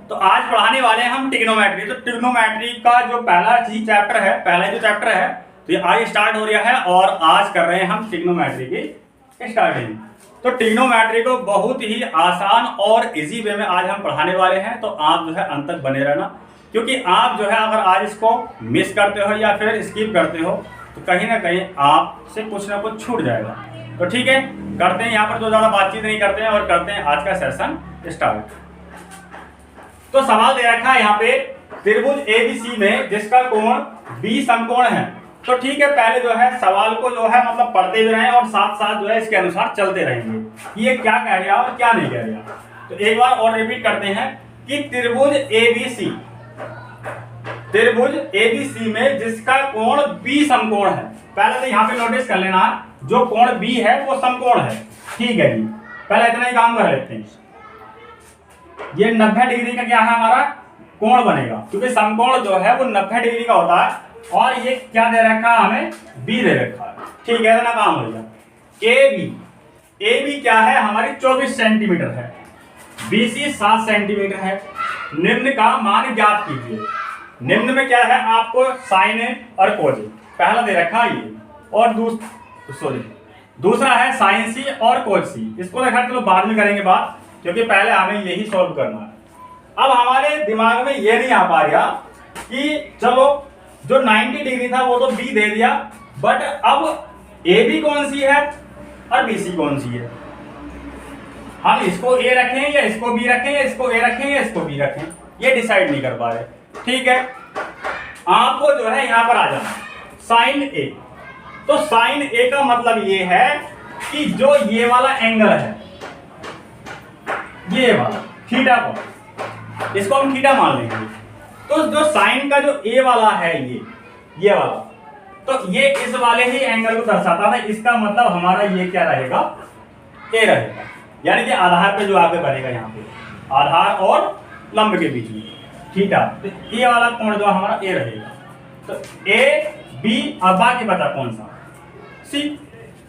तो आज पढ़ाने वाले हैं हम ट्रिग्नोमेट्री। तो ट्रिग्नोमेट्री का जो पहला जो चैप्टर है तो ये आज स्टार्ट हो रहा है और आज कर रहे हैं हम ट्रिग्नोमेट्री की स्टार्टिंग। तो ट्रिग्नोमेट्री को बहुत ही आसान और इजी वे में आज हम पढ़ाने वाले हैं, तो आप जो है अंत तक बने रहना, क्योंकि आप जो है अगर आज इसको मिस करते हो या फिर स्किप करते हो तो कहीं ना कहीं आपसे कुछ ना कुछ छूट जाएगा। तो ठीक है, करते हैं यहाँ पर तो ज़्यादा बातचीत नहीं करते हैं और करते हैं आज का सेशन स्टार्ट। तो सवाल दे रखा है यहाँ पे त्रिभुज ABC में जिसका कोण B समकोण है। तो ठीक है, पहले जो है सवाल को जो है मतलब पढ़ते भी रहें और साथ साथ जो है इसके अनुसार चलते रहेंगे कि ये क्या कह रहा और क्या नहीं कह रहा। तो एक बार और रिपीट करते हैं कि त्रिभुज ABC में जिसका कोण B समकोण है। पहले तो यहाँ पे नोटिस कर लेना, जो कोण B है वो समकोण है। ठीक है जी, पहले इतना ही काम कर लेते हैं। ये 90 डिग्री का क्या है हमारा कोण बनेगा, क्योंकि समकोण जो है वो 90 डिग्री का होता है और ये क्या दे रखा है हमें B दे रखा है। ठीक है, इतना काम हो गया। AB क्या है हमारी 24 सेंटीमीटर है, BC 7 सेंटीमीटर है। निम्न का मान ज्ञात कीजिए। निम्न में क्या है आपको साइन ए और कोज ए पहला दे रखा है ये, और दूसरा है साइन सी और कोज सी। इसको देखा चलो बाद में करेंगे बात, क्योंकि पहले हमें यही सॉल्व करना है। अब हमारे दिमाग में ये नहीं आ पा रहा कि चलो जो 90 डिग्री था वो तो B दे दिया, बट अब AB कौन सी है और BC कौन सी है। हम इसको A रखें या इसको B रखें या इसको A रखें या इसको B रखें, ये डिसाइड नहीं कर पा रहे। ठीक है, आपको जो है यहां पर आ जाना साइन A। तो साइन A का मतलब ये है कि जो ये वाला एंगल है, ये वाला थीटा को, इसको हम थीटा मान लेंगे। तो जो साइन का जो A वाला है ये वाला, तो ये इस वाले ही एंगल को दर्शाता है। इसका मतलब हमारा ये क्या रहेगा, A रहेगा, यानी कि आधार पे जो आगे बनेगा यहाँ पे आधार और लंब के बीच में थीटा। तो ये वाला कोण जो हमारा A रहेगा। तो A B और बाकी बचा कौन सा C।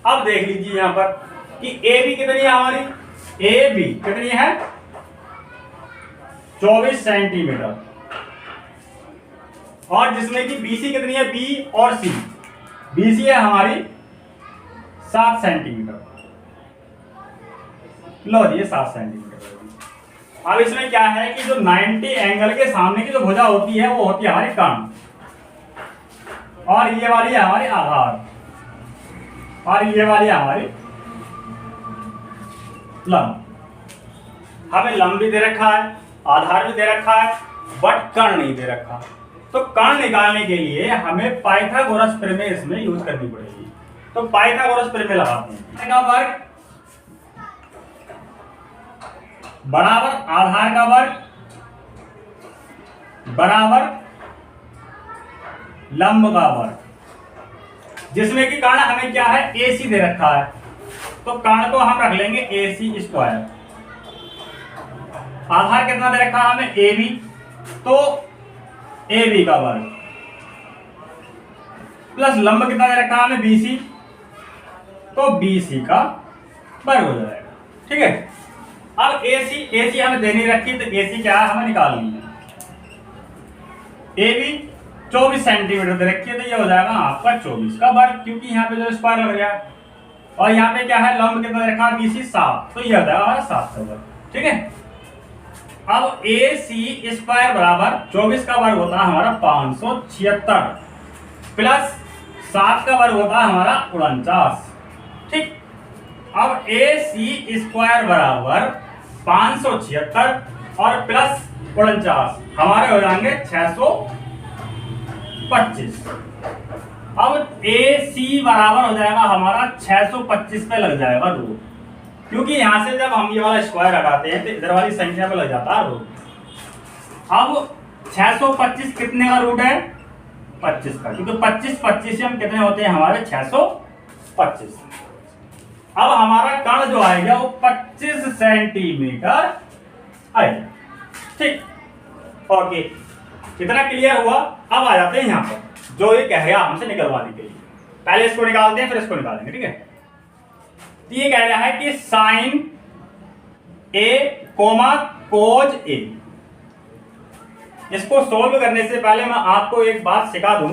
अब देख लीजिए यहाँ पर कि AB कितनी है हमारी, AB कितनी है 24 सेंटीमीटर, और जिसमें कि BC कितनी है B और C। BC है हमारी 7 सेंटीमीटर। लो जी 7 सेंटीमीटर। अब इसमें क्या है कि जो 90 एंगल के सामने की जो भुजा होती है वो होती है हमारी कर्ण, और ये वाली है हमारी आधार, और ये वाली है हमारी लंब। हमें लंब भी दे रखा है, आधार भी दे रखा है, बट कर्ण नहीं दे रखा। तो कर्ण निकालने के लिए हमें पाइथागोरस प्रमेय इसमें यूज करनी पड़ेगी। तो पाइथागोरस प्रमेय लगाते हैं। का वर्ग बराबर आधार का वर्ग बराबर लंब का वर्ग, जिसमें कि कर्ण हमें क्या है AC दे रखा है। तो कर्ण को हम रख लेंगे AC स्क्वायर। आधार कितना दे रखा है हमें AB, तो AB का वर्ग प्लस लंब कितना दे रखा है हमें BC, तो BC का वर्ग हो जाएगा। ठीक है, अब AC हमें देनी रखी, तो AC क्या है हमें निकालनी है। AB 24 सेंटीमीटर दे रखी है, तो ये हो जाएगा आपका 24 का वर्ग, क्योंकि यहाँ पे जो स्क्वायर लग गया। और यहाँ पे क्या है लंब कितना दे रखा है BC 7, तो ये हो जाएगा हमारा 7 का वर्ग। ठीक है, अब AC स्क्वायर बराबर 24 का वर्ग होता है हमारा 576 प्लस 7 का वर्ग होता है हमारा 49। ठीक, अब AC स्क्वायर बराबर 576 और प्लस 49 हमारे हो जाएंगे 625। अब AC बराबर हो जाएगा हमारा 625 पे लग जाएगा रूट, क्योंकि यहां से जब हम ये वाला स्क्वायर हटाते हैं तो इधर वाली संख्या पे लग जाता है रूट। अब 625 कितने का रूट है 25 का, क्योंकि 25 हम कितने होते हैं हमारे 625। अब हमारा कर्ण जो आएगा वो 25 सेंटीमीटर आएगा। ठीक, ओके, कितना क्लियर हुआ। अब आ जाते हैं यहाँ पर जो ये कह रहा है हमसे निकलवाने के लिए। पहले इसको निकालते हैं फिर इसको निकालेंगे। ठीक है, तो ये कह रहा है कि sine A comma cos A, इसको सोल्व करने से पहले मैं आपको एक बात सिखा दूं।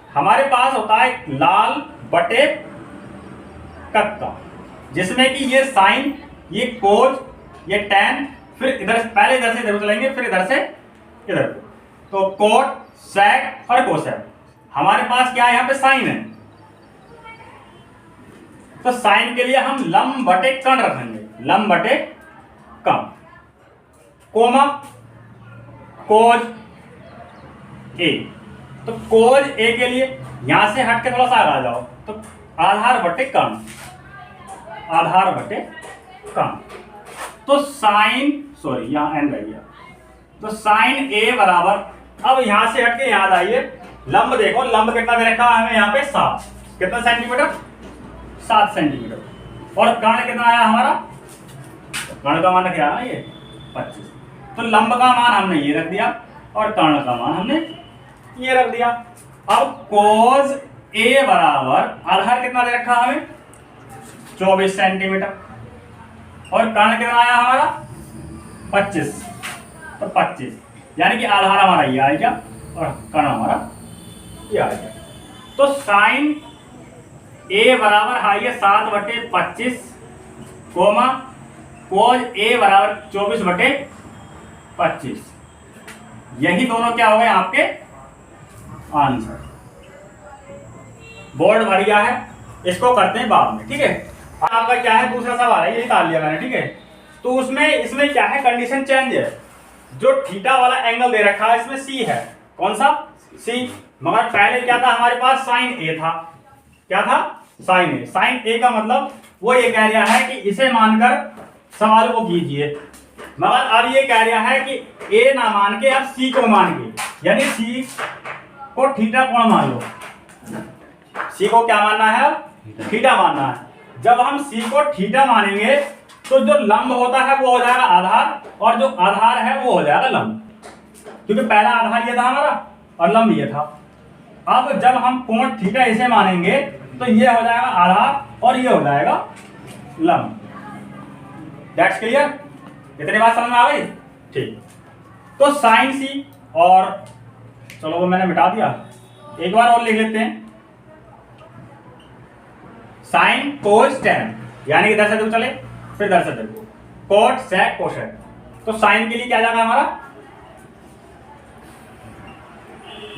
हमारे पास होता है लाल बटे कक्का, जिसमें कि ये साइन, ये कोज, ये टैन, फिर इधर पहले इधर से इधर चलेंगे, फिर इधर से इधर। तो कोट, सेक और कोसेक। हमारे पास क्या है, यहाँ पे साइन है, तो साइन के लिए हम लंब बटे कर्ण रखेंगे, लंब बटे कर्ण, कोमा कोज ए। तो कोज ए के लिए यहां से हट के थोड़ा सा आगे आ जाओ, तो आधार बटे कर्ण, आधार बटे कर्ण। तो साइन, सॉरी यहां एन रह गया, तो साइन ए बराबर, अब यहां से हट के याद आइए, लंब देखो, लंब कितना दे रखा है हमें यहाँ पे 7, कितना सेंटीमीटर, 7 सेंटीमीटर। और कर्ण कितना आया हमारा, कर्ण का मान क्या है ये 25। तो लंब का मान हमने ये रख दिया और कर्ण का मान हमने ये रख दिया। अब कोज ए बराबर, आधार कितना दे रखा हमें 24 सेंटीमीटर, और कर्ण कितना आया हमारा 25, तो 25, यानी कि आधार हमारा ये आ गया और कर्ण हमारा ये आ गया। तो साइन ए बराबर है 7 बटे 25, कोमा कोज ए बराबर 24 बटे 25। यही दोनों क्या हो गए आपके आंसर। बोर्ड भर गया है, इसको करते हैं बाद में, ठीक है। आपका क्या है दूसरा सवाल है, ये निकाल लिया मैंने, ठीक है। तो उसमें इसमें क्या है, कंडीशन चेंज है। जो थीटा वाला एंगल दे रखा है इसमें सी है, कौन सा सी, मगर पहले क्या था हमारे पास साइन ए था, क्या था साइन ए। साइन ए का मतलब वो ये कह रहा है कि इसे मानकर सवाल को कीजिए, मगर अब ये कह रहा है कि ए ना मान के अब सी को मान के, यानी सी को थीटा कोण मान लो। सी को क्या मानना है, अब थीटा मानना है। जब हम सी को थीटा मानेंगे तो जो लंब होता है वो हो जाएगा आधार, और जो आधार है वो हो जाएगा लंब, क्योंकि पहला आधार ये था हमारा और लंब ये था। अब जब हम कोण थीटा इसे मानेंगे तो ये हो जाएगा आधार और ये हो जाएगा लंब। दैट्स क्लियर, इतनी बात समझ में आ गई, ठीक। तो साइन सी, और चलो वो मैंने मिटा दिया, एक बार और लिख लेते हैं, साइन कोस टैन, यानी कि इधर से चले फिर इधर से देखो, कोट सेक कोसेक। तो साइन के लिए क्या जाएगा हमारा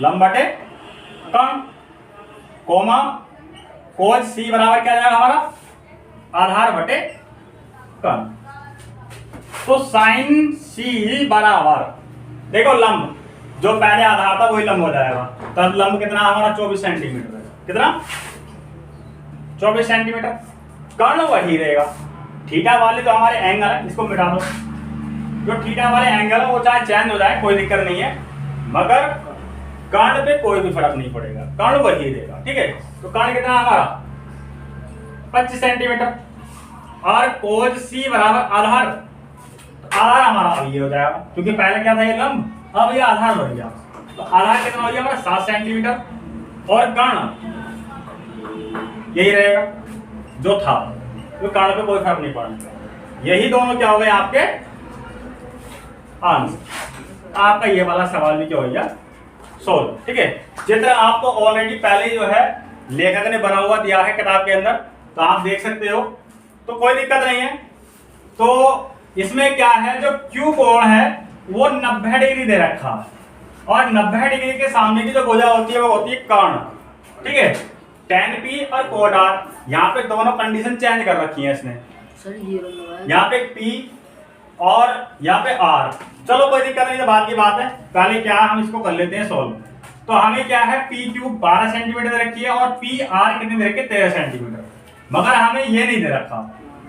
लंब बटे कर्ण, कोमा कोस सी बराबर क्या जाएगा हमारा आधार बटे कर्ण। तो साइन सी बराबर, देखो लंब जो पहले आधार था वही लंब हो जाएगा, तब लंब कितना हमारा 24 सेंटीमीटर है, कितना 24 सेंटीमीटर। कर्ण वही रहेगा, थीटा वाले जो हमारे एंगल है इसको मिटा दो, जो थीटा वाले एंगल है वो चाहे चेंज हो जाए कोई दिक्कत नहीं है, मगर कर्ण पे कोई भी फर्क नहीं पड़ेगा, कर्ण वही रहेगा, ठीक है। तो कर्ण कितना हमारा 25 सेंटीमीटर, और कोज सी बराबर आधार, तो आधार हमारा अब ये हो जाएगा, क्योंकि पहले क्या था ये लंब, अब ये आधार बन गया। तो आधार कितना हो गया हमारा 7 सेंटीमीटर, और कर्ण यही रहेगा जो था, तो कर्ण पे कोई फर्क नहीं पड़ेगा। यही दोनों क्या हो गए आपके आंसर। आपका ये वाला सवाल भी क्या हो गया सोल्व, ठीक है। चित्र आपको ऑलरेडी पहले ही जो है लेखक ने बना हुआ दिया है किताब के अंदर, तो आप देख सकते हो, तो कोई दिक्कत नहीं है। तो इसमें क्या है, जो क्यू कोण है वो 90 डिग्री दे रखा है, और 90 डिग्री के सामने की जो भुजा होती है वो होती है कर्ण, ठीक है, tan P और कोड R। यहाँ पे दोनों कंडीशन चेंज कर रखी है इसने, यहाँ पे P और यहाँ पे R। चलो कोई दिक्कत नहीं, तो बात की बात है, पहले क्या हम इसको कर लेते हैं सोल्व। तो हमें क्या है पी क्यूब 12 सेंटीमीटर दे रखी है, और पी आर कितनी दे रखी है 13 सेंटीमीटर, मगर हमें ये नहीं दे रखा,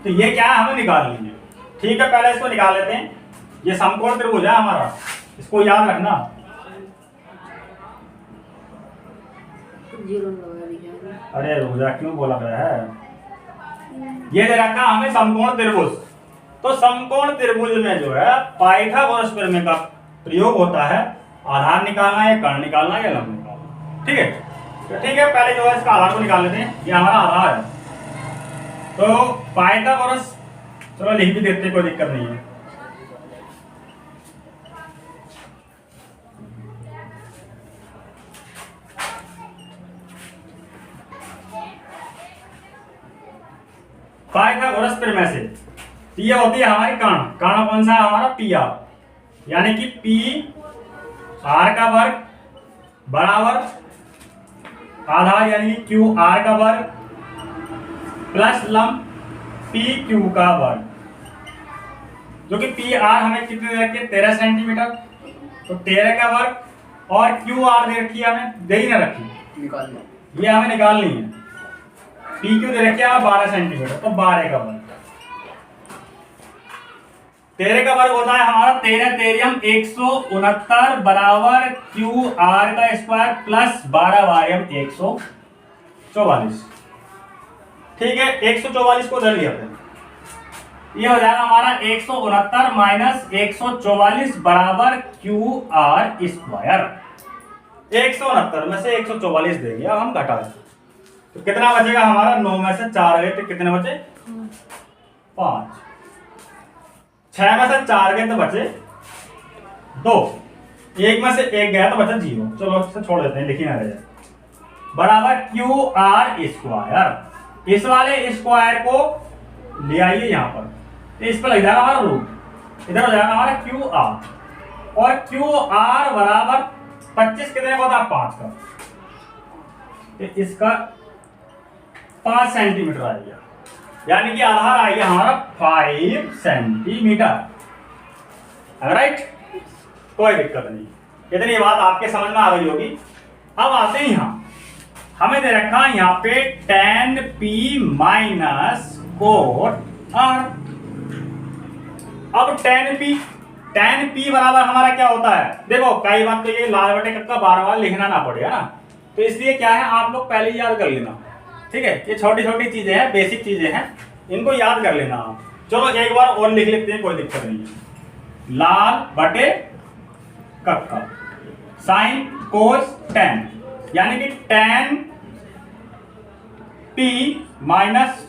तो ये क्या है हमें निकाल लीजिए, ठीक है। पहले इसको निकाल लेते हैं, ये समकोण त्रिभुज है हमारा, इसको याद रखना। अरे रुजा क्यों बोला गया है, ये दे रखा हमें समकोण त्रिभुज। तो समकोण त्रिभुज में जो है पाइथागोरस प्रमेय का प्रयोग होता है, आधार निकालना है, कर्ण निकालना है या लंब निकालना, ठीक है। तो ठीक है, पहले जो है इसका आधार को निकाल लेते हैं, ये हमारा आधार है। तो पाइथागोरस, चलो लिख भी देते हैं, कोई दिक्कत नहीं है। पाइथागोरस प्रमेय से। ये होती है हमारी कर्ण। कर्ण कौन सा है हमारा? पी आर, यानी कि पी आर का वर्ग बराबर आधार यानी कि क्यू आर का वर्ग प्लस लंब पी क्यू का वर्ग, जो कि पी आर हमें कितने दे रखे? 13 सेंटीमीटर, तो 13 का वर्ग और क्यू आर दे रखी है हमें, दे ही ना रखी, ये हमें निकालनी है। पी क्यू दे रखी है 12 सेंटीमीटर, तो 12 का वर्ग। 13 का वर्ग होता है हमारा 13 तेरियम 169 बराबर क्यू आर का स्क्वायर प्लस 12 वारियम 144। ठीक है, 144 को धर लिया फिर, ये हो जाएगा हमारा 169 माइनस 144 बराबर क्यू आर स्क्वायर। 169 में से 144 देंगे, अब हम घटा तो कितना बचेगा हमारा? 9 में से 4 गए तो कितने बचे? 5। 6 में से 4 गए तो बचे 2, 1 में से 1 गया तो बचा 0। चलो इससे छोड़ देते हैं, लिखी ना रह जाए। बराबर क्यू आर स्क्वायर, इस वाले स्क्वायर को ले आइए यहाँ पर, तो इस पर लग जाएगा हमारा रूट, इधर हो जाएगा हमारा क्यू आर, और क्यू आर बराबर 25 कितने का होता है? 5 का, तो इसका 5 सेंटीमीटर आ गया, यानी कि आधार आ गया हमारा 5 सेंटीमीटर। राइट, कोई दिक्कत नहीं, इतनी बात आपके समझ में आ गई होगी। अब आते हैं यहाँ, हमें दे रखा है यहाँ पे tan p minus cot r। अब tan p बराबर हमारा क्या होता है? देखो कई बात तो ये लाल बटे कक्का बार बार लिखना ना पड़े, है ना, तो इसलिए क्या है आप लोग पहले ही याद कर लेना। ठीक है, ये छोटी छोटी चीजें हैं, बेसिक चीजें हैं, इनको याद कर लेना आप। चलो एक बार और लिख लेते हैं, कोई दिक्कत नहीं है। लाल बटे कक्का साइन कोस tan, यानी कि tan p minus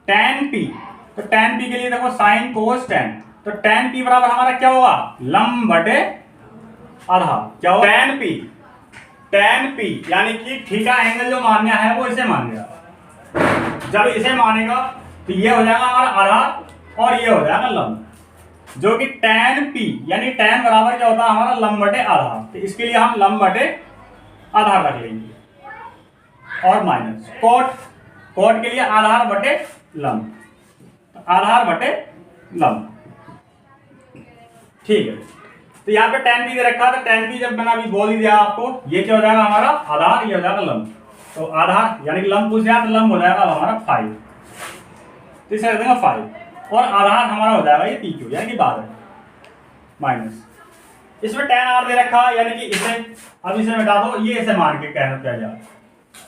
tan p, तो tan p के लिए देखो साइन कोस tan, तो tan p बराबर हमारा क्या होगा? लंब बटे आधार। क्या होगा? tan p यानी कि थीटा एंगल जो मान्य है वो इसे मानेगा। जब इसे मानेगा तो ये हो जाएगा हमारा आधार और ये हो जाएगा लंब, जो कि tan p यानी tan बराबर क्या होता है हमारा? लंब बटे आधार। तो इसके लिए हम लंब बटे आधार रख लेंगे, और माइनस कोट के लिए आधार बटे लंब, आधार बटे लंब। ठीक है, तो यहाँ पे tan p दे रखा था, tan p जब मैंने अभी बोल ही दिया आपको, ये क्या हो जाएगा हमारा? आधार, ये हो जाएगा लंब। तो आधार यानी कि लंब पूछ दिया तो लंब हो जाएगा हमारा 5, तो इसे रख देंगे 5, और आधार हमारा हो जाएगा ये पी क्यू यानी कि 12 माइनस, इसमें tan r दे रखा यानी कि इसे अब इसे मिटा दो, ये इसे मान के कहना क्या जाए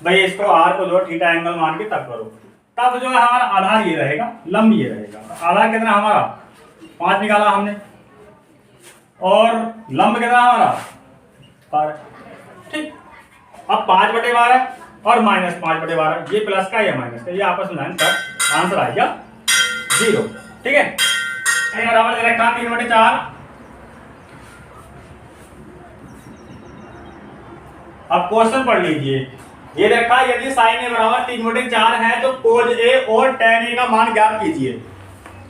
भाई, इसको r को जो थीटा एंगल मान के तब करो, तब जो है हमारा आधार ये रहेगा, लंब ये रहेगा। आधार कितना हमारा? 5 निकाला हमने, और लंब कितना हमारा? 12। ठीक, अब 5/12 और माइनस 5/12, ये प्लस का ये माइनस का, ये आपस में लाइन कट, आंसर आ गया 0। ठीक है, बराबर दे रखा 3/4। अब क्वेश्चन पढ़ लीजिए, ये देखा यदि साइन ए बराबर 3/4 है तो कोज ए और tan ए का मान ज्ञात कीजिए।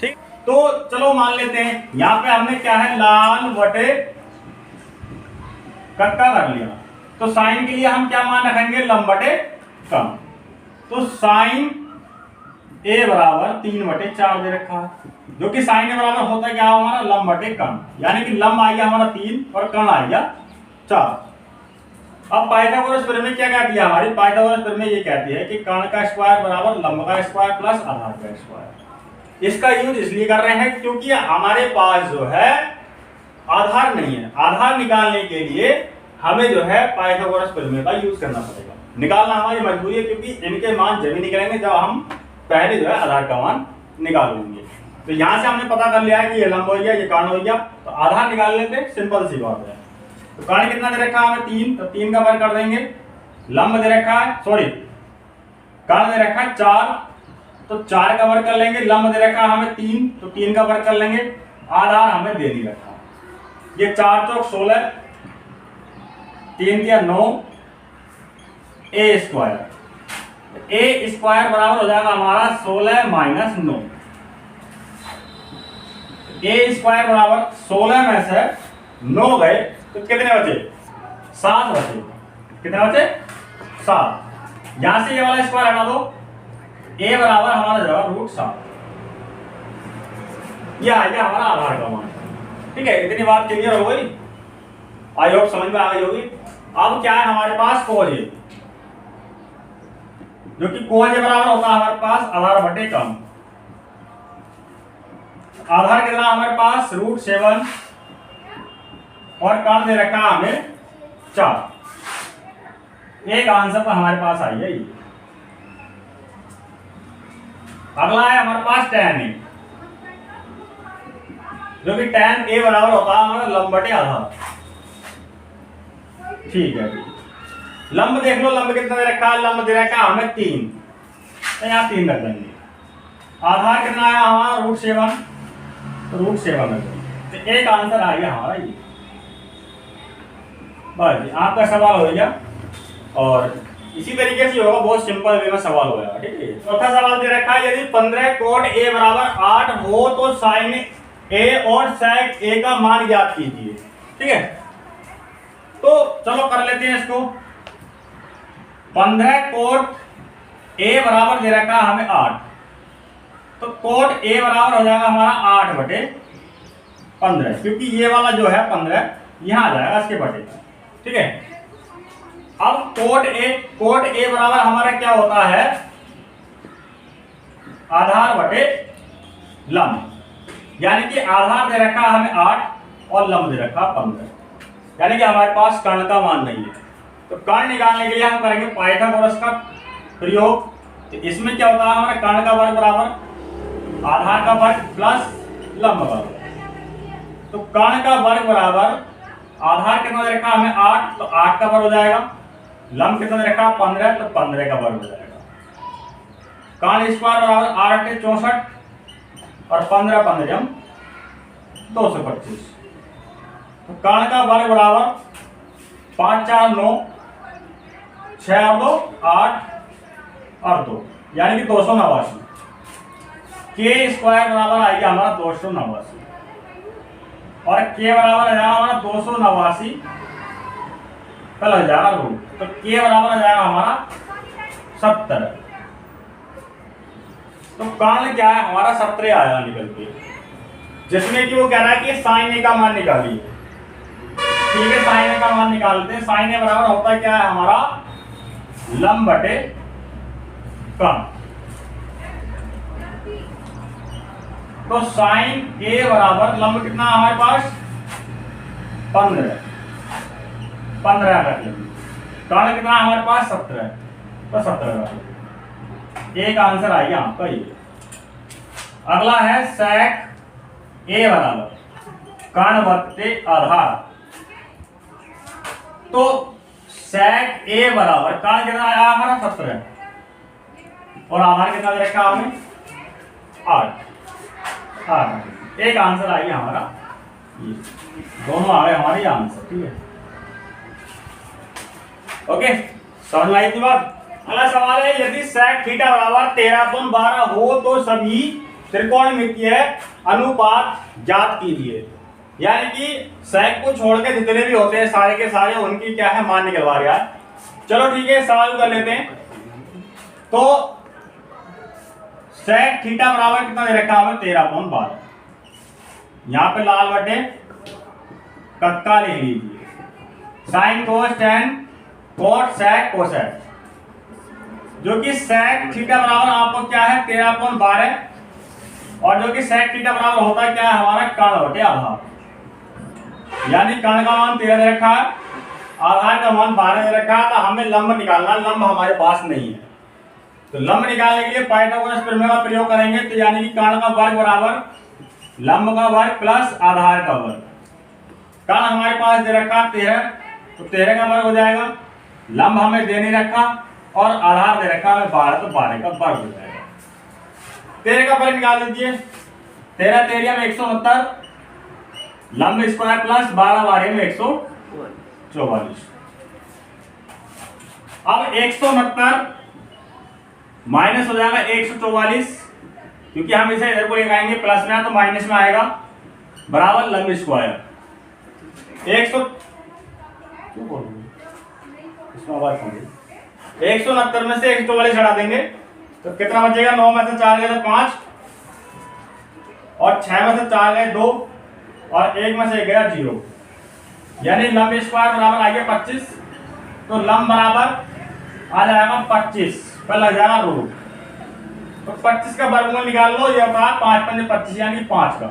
ठीक, तो चलो मान लेते हैं यहाँ पे हमने क्या है? लाल बटे कक्का कर लिया, तो साइन के लिए हम क्या मान रखेंगे? लंब बटे कम। तो साइन ए बराबर 3/4 दे रखा है, जो कि साइन ए बराबर होता है क्या हमारा? लंब बटे कम, यानी कि लंब आ गया हमारा 3 और कर्ण आ गया 4। अब पाइथागोरस प्रमेय क्या कहती है हमारी? पाइथागोरस प्रमेय ये कहती है कि कर्ण का स्क्वायर बराबर लंब का स्क्वायर प्लस आधार का स्क्वायर। इसका यूज इसलिए कर रहे हैं क्योंकि हमारे पास जो है आधार नहीं है। आधार निकालने के लिए हमें जो है पाइथागोरस प्रमेय का यूज करना पड़ेगा, निकालना हमारी मजबूरी है, क्योंकि इनके मान जब ही निकलेंगे जब हम पहले जो है आधार का मान निकाल लेंगे। तो यहाँ से हमने पता कर लिया है कि ये लंब हो गया, ये कर्ण हो गया, तो आधार निकाल लेते, सिंपल सी बात है। तो कर्ण कितना दे रखा है हमें? 3, तो 3 का वर्ग कर देंगे। लंब दे रखा है, सॉरी कर्ण दे रखा है 4, तो 4 का वर्ग कर लेंगे। लंब दे रखा है हमें 3, तो 3 का वर्ग कर लेंगे। आधार हमें दे नहीं रखा, ये 4 चौक 16, 3 दिया 9, ए स्क्वायर ए स्क्वायर बराबर हो जाएगा हमारा 16 माइनस 9। ए स्क्वायर बराबर 16 में से 9 गए तो कितने बचे? 7 बचे। कितने बचे? 7। यहां से ये वाला स्क्वायर हटा दो, ए बराबर हमारा जाएगा √7। यह आ गया हमारा आधार का मान। ठीक है, इतनी बात क्लियर हो गई, आई होप समझ में आ गई होगी। अब क्या है हमारे पास कोज ए, जो कि कोज ए बराबर होता है हमारे पास आधार बटे कम। आधार कितना हमारे पास? √7 और कम दे रखा हमें 4। एक आंसर तो हमारे पास आई है ये। अगला है हमारे पास tan ए, जो कि tan ए बराबर होता है हमारा लंब बटे आधार। ठीक है, लंब देख लो, लंब कितना दे रखा है? लंब दे रखा है हमें 3, तो यहाँ 3 रख देंगे। आधार कितना आया हमारा? √7, तो √7 रख देंगे। तो एक आंसर आ गया हमारा ये। बस आपका सवाल हो गया, और इसी तरीके से होगा, बहुत सिंपल वे में सवाल हो जाएगा। ठीक है, चौथा सवाल दे रखा है यदि 15 कोट ए बराबर 8 हो तो साइन ए और सेक ए का मान ज्ञात कीजिए। ठीक है, तो चलो कर लेते हैं इसको। 15 कोट ए बराबर दे रखा है हमें 8, तो कोट ए बराबर हो जाएगा हमारा 8 बटे 15, क्योंकि ये वाला जो है 15 यहां आ जाएगा इसके बटे। ठीक है, अब कोट ए बराबर हमारा क्या होता है? आधार बटे लंब, यानी कि आधार दे रखा हमें 8 और लंब दे रखा 15, यानी कि हमारे पास कर्ण का मान नहीं है। तो कर्ण निकालने के लिए हम करेंगे पाइथागोरस का प्रयोग। तो इसमें क्या होता है हमारा? कर्ण का वर्ग बराबर आधार का वर्ग प्लस लंब का वर्ग। तो कर्ण का वर्ग बराबर आधार कितना दे रखा हमें? 8, तो 8 का वर्ग हो जाएगा। लंब कितना दे रखा? 15, तो 15 का वर्ग हो जाएगा। कर्ण स्क्वायर बराबर 8 × 64 और 15 15 225। तो कर्ण का वर्ग बराबर 5 4 9 6 और 2 8 और 2, यानी कि 289। के स्क्वायर बराबर आएगा हमारा 289, और के बराबर आ जाएगा हमारा 289 कल हो जाएगा रूट, तो के बराबर आ जाएगा हमारा 70। तो कर्ण क्या है हमारा? 17 आया निकल के, जिसमें कि वो कह रहा है कि साइन ए का मान निकालिए। ठीक है, साइन ए का मान निकालते हैं। साइन ए बराबर होता है क्या है हमारा? लंब बटे कर्ण। तो साइन ए बराबर लंब कितना हमारे पास? 15 रख लेंगे। कर्ण कितना हमारे पास? 17, तो 17 रख लेंगे। एक आंसर आ गया आपका ये। अगला है सेक ए बराबर कर्ण बटे आधार। तो सेक ए बराबर कर्ण कितना आया हमारा? 17, और आधार कितना दे रखा आपने? 8। एक आंसर आ गया हमारा ये, दोनों आ गए हमारे आंसर। ठीक है, ओके, समझ में आई थी बात। अगला सवाल है यदि सेक थीटा बराबर 13/12 हो तो सभी त्रिकोणमितीय अनुपात ज्ञात कीजिए। यानी कि सेक को छोड़ के जितने भी होते हैं सारे के सारे उनकी क्या है? मान निकलवा रहा है। चलो ठीक है, सवाल कर लेते हैं। तो सेक थीटा बराबर कितना दे रखा है? 13/12। यहां पे लाल बटे कक्का ले लीजिए। Sine cos tan cot sec cosec, जो कि सेक थीटा बराबर आपको क्या है? 13/12, और जो कि सेक थीटा बराबर होता है क्या है हमारा? कर्ण बटे आधार। यानी कर्ण का मान 13 दे रखा है, आधार का मान 12 दे रखा है। तो हमें लंब निकालना, लंब हमारे पास नहीं है। तो लंब निकालने के लिए पाइथागोरस प्रमेय का प्रयोग करेंगे। तो यानी कि कर्ण का वर्ग बराबर लंब का वर्ग प्लस आधार का वर्ग। कर्ण हमारे पास दे रखा 13, तो 13 का वर्ग हो जाएगा। लंब हमें दे नहीं रखा और आधार दे रखा हमें 12, तो 12 का वर्ग हो जाएगा। 13 का वर्ग निकाल लीजिए। 13 13 में 169, लंब स्क्वायर प्लस 12 12 में 144। अब 169 माइनस हो जाएगा 144, क्योंकि हम इसे इधर को लेकर आएंगे प्लस में, तो माइनस में आएगा, बराबर लंब स्क्वायर 100 क्यों बोल रही है इसमें आवाज समझिए। 169 में से 144 हटा देंगे तो कितना बचेगा, 9 में से 4 गए तो 5, और 6 में से 4 गए 2, और 1 में से 1 गया 0, यानी लंब स्क्वायर बराबर आ गया 25। तो लंब बराबर आ जाएगा 25 पर लग जाएगा रूट, तो 25 का वर्गमूल निकाल लो, ये होता है 5 पंजे 25 यानी 5 का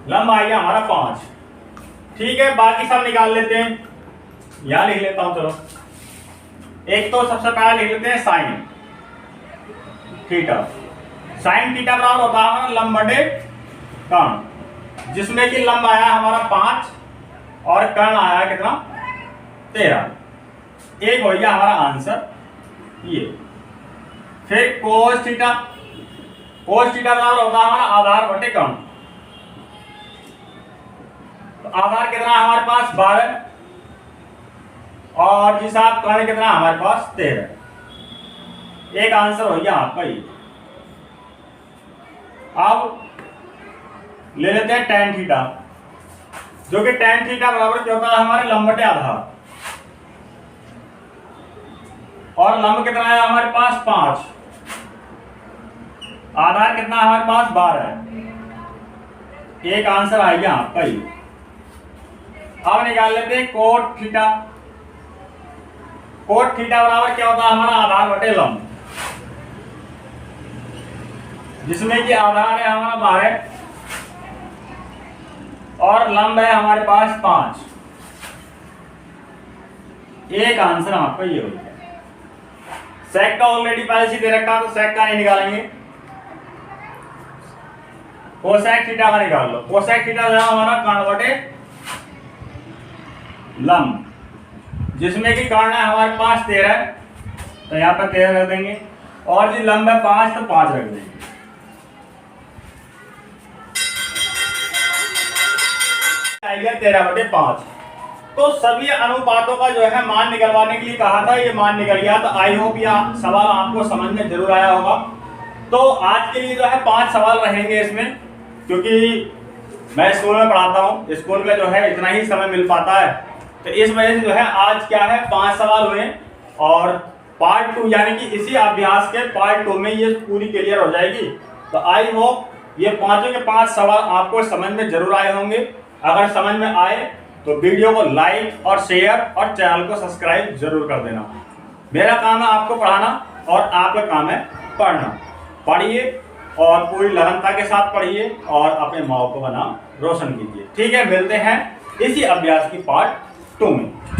लंब आ गया हमारा 5। ठीक है, बाकी सब निकाल लेते हैं, यहां लिख लेता हूं। चलो एक तो सबसे पहले लिख लेते हैं साइन थीटा। साइन थीटा बराबर होता है हमारा लंब बटे कर्ण, जिसमें कि लंब आया हमारा 5 और कर्ण आया कितना 13। एक हो गया हमारा आंसर ये। फिर कोस थीटा, कोस थीटा बराबर होता है हमारा आधार बटे कर्ण। तो आधार कितना है हमारे पास 12, और जिस आप कर्ण कितना हमारे पास 13। एक आंसर हो गया आपका ये। अब ले लेते हैं tan थीटा, जो कि tan थीटा बराबर क्या होता है हमारे लंब बटे आधार, और लंब कितना है हमारे पास 5, आधार कितना है हमारे पास 12। एक आंसर आ गया आपका ये। अब निकाल लेते हैं कोट थीटा। कोट थीटा बराबर क्या होता है हमारा आधार बटे लंब, जिसमें कि आधार है हमारा 12 और लंब है हमारे पास 5। एक आंसर आपका ये हो गया। सेक का ऑलरेडी पहले से दे रखा है, तो सेक का नहीं निकालेंगे, कोसेक थीटा का निकाल लो। कोसेक थीटा जो है हमारा कर्ण बटे लंब, जिसमें कि कर्ण है हमारे पास 13, तो यहाँ पर 13 रख देंगे, और जो लंब है 5 तो 5 रख देंगे। आएगा 13/5। तो सभी अनुपातों का जो है मान निकलवाने के लिए कहा था, ये मान निकल गया। तो आई होप यह सवाल आपको समझ में जरूर आया होगा। तो आज के लिए जो है 5 सवाल रहेंगे इसमें, क्योंकि मैं स्कूल में पढ़ाता हूँ, स्कूल में जो है इतना ही समय मिल पाता है, तो इस वजह से जो है आज क्या है 5 सवाल हुए, और पार्ट 2 यानी कि इसी अभ्यास के पार्ट 2 में ये पूरी क्लियर हो जाएगी। तो आई होप ये पांचों के 5 सवाल आपको समझ में जरूर आए होंगे। अगर समझ में आए तो वीडियो को लाइक और शेयर और चैनल को सब्सक्राइब जरूर कर देना। मेरा काम है आपको पढ़ाना और आपका काम है पढ़ना। पढ़िए और पूरी लगनता के साथ पढ़िए और अपने माँ बाप का नाम रोशन कीजिए। ठीक है, मिलते हैं इसी अभ्यास की पार्ट 2 में।